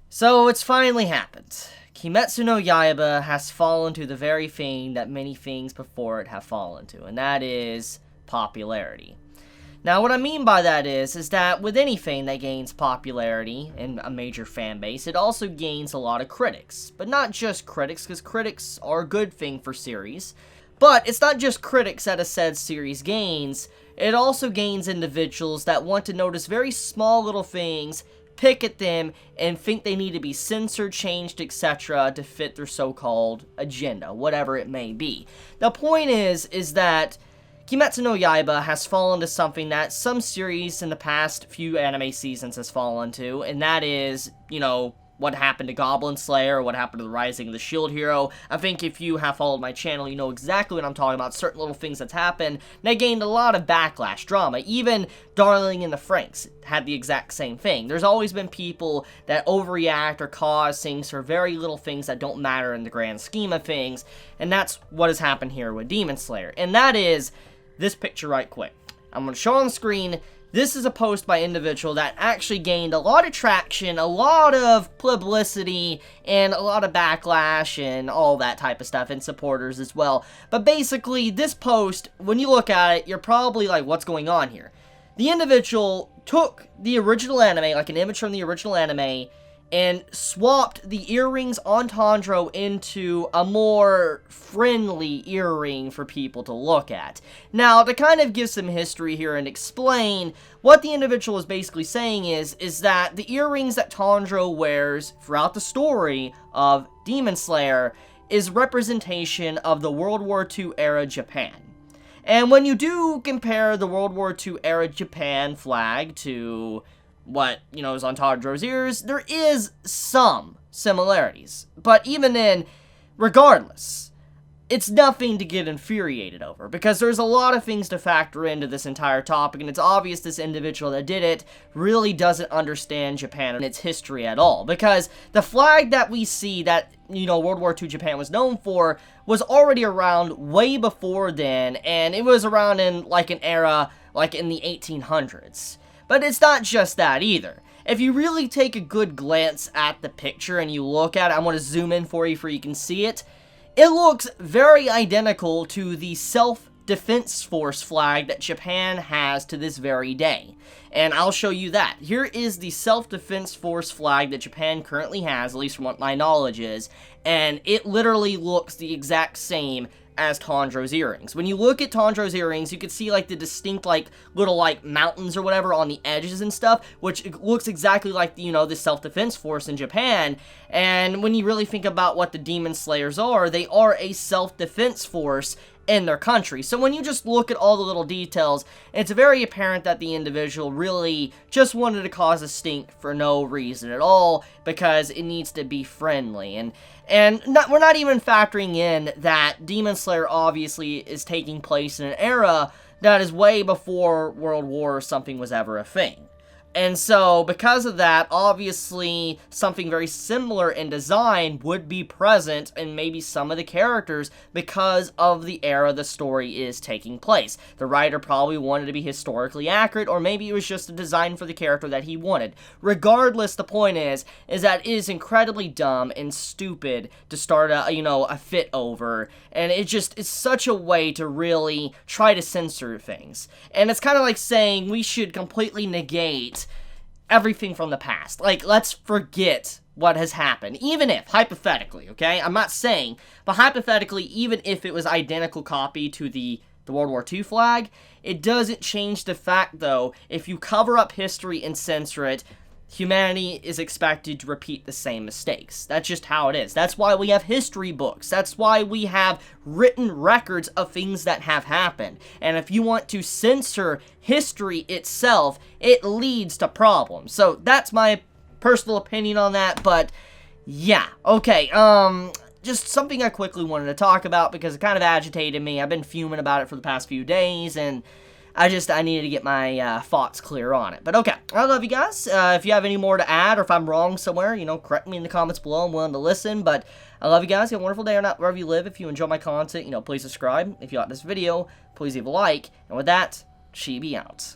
So it's finally happened. Kimetsu no Yaiba has fallen to the very thing that many things before it have fallen to, and that is popularity. Now, what I mean by that is that with anything that gains popularity and a major fan base, it also gains a lot of critics. But not just critics, because critics are a good thing for series. But it's not just critics that a said series gains, it also gains individuals that want to notice very small little things, pick at them, and think they need to be censored, changed, etc. to fit their so-called agenda, whatever it may be. The point is that Kimetsu no Yaiba has fallen to something that some series in the past few anime seasons has fallen to, and that is, what happened to Goblin Slayer, or what happened to the Rising of the Shield Hero. I think if you have followed my channel, you know exactly what I'm talking about, certain little things that's happened, and they gained a lot of backlash, drama. Even Darling in the Franxx had the exact same thing. There's always been people that overreact or cause things for very little things that don't matter in the grand scheme of things, and that's what has happened here with Demon Slayer, and that is this picture right quick. I'm going to show on the screen. This is a post by an individual that actually gained a lot of traction, a lot of publicity, and a lot of backlash, and all that type of stuff, and supporters as well. But basically, this post, when you look at it, you're probably like, what's going on here? The individual took the original anime, like an image from the original anime, and swapped the earrings on Tanjiro into a more friendly earring for people to look at. Now, to kind of give some history here and explain, what the individual is basically saying is that the earrings that Tanjiro wears throughout the story of Demon Slayer is representation of the World War II era Japan. And when you do compare the World War II era Japan flag to what, is on Tanjiro's ears, there is some similarities. But even then, regardless, it's nothing to get infuriated over, because there's a lot of things to factor into this entire topic, and it's obvious this individual that did it really doesn't understand Japan and its history at all, because the flag that we see that, World War II Japan was known for was already around way before then, and it was around in, an era, in the 1800s. But it's not just that either. If you really take a good glance at the picture and you look at it, I want to zoom in for you can see it. It looks very identical to the Self-Defense Force flag that Japan has to this very day. And I'll show you that. Here is the Self-Defense Force flag that Japan currently has, at least from what my knowledge is, and it literally looks the exact same as Tanjiro's earrings. When you look at Tanjiro's earrings, you can see, the distinct, little, mountains or whatever on the edges and stuff, which looks exactly like, the Self-Defense Force in Japan. And when you really think about what the Demon Slayers are, they are a self-defense force in their country. So when you just look at all the little details, it's very apparent that the individual really just wanted to cause a stink for no reason at all, because it needs to be friendly. And we're not even factoring in that Demon Slayer obviously is taking place in an era that is way before World War or something was ever a thing. And so, because of that, obviously, something very similar in design would be present in maybe some of the characters because of the era the story is taking place. The writer probably wanted to be historically accurate, or maybe it was just a design for the character that he wanted. Regardless, the point is that it is incredibly dumb and stupid to start a fit over, and it's such a way to really try to censor things. And it's kind of like saying we should completely negate everything from the past. Let's forget what has happened. Even if, hypothetically, okay? I'm not saying, but hypothetically, even if it was identical copy to the World War II flag, it doesn't change the fact, though, if you cover up history and censor it, humanity is expected to repeat the same mistakes. That's just how it is. That's why we have history books. That's why we have written records of things that have happened. And if you want to censor history itself, it leads to problems. So that's my personal opinion on that, but yeah. Okay, just something I quickly wanted to talk about because it kind of agitated me. I've been fuming about it for the past few days, and I needed to get my thoughts clear on it. But okay, I love you guys. If you have any more to add, or if I'm wrong somewhere, correct me in the comments below. I'm willing to listen, but I love you guys. You have a wonderful day or not, wherever you live. If you enjoy my content, please subscribe. If you like this video, please leave a like. And with that, Chibi out.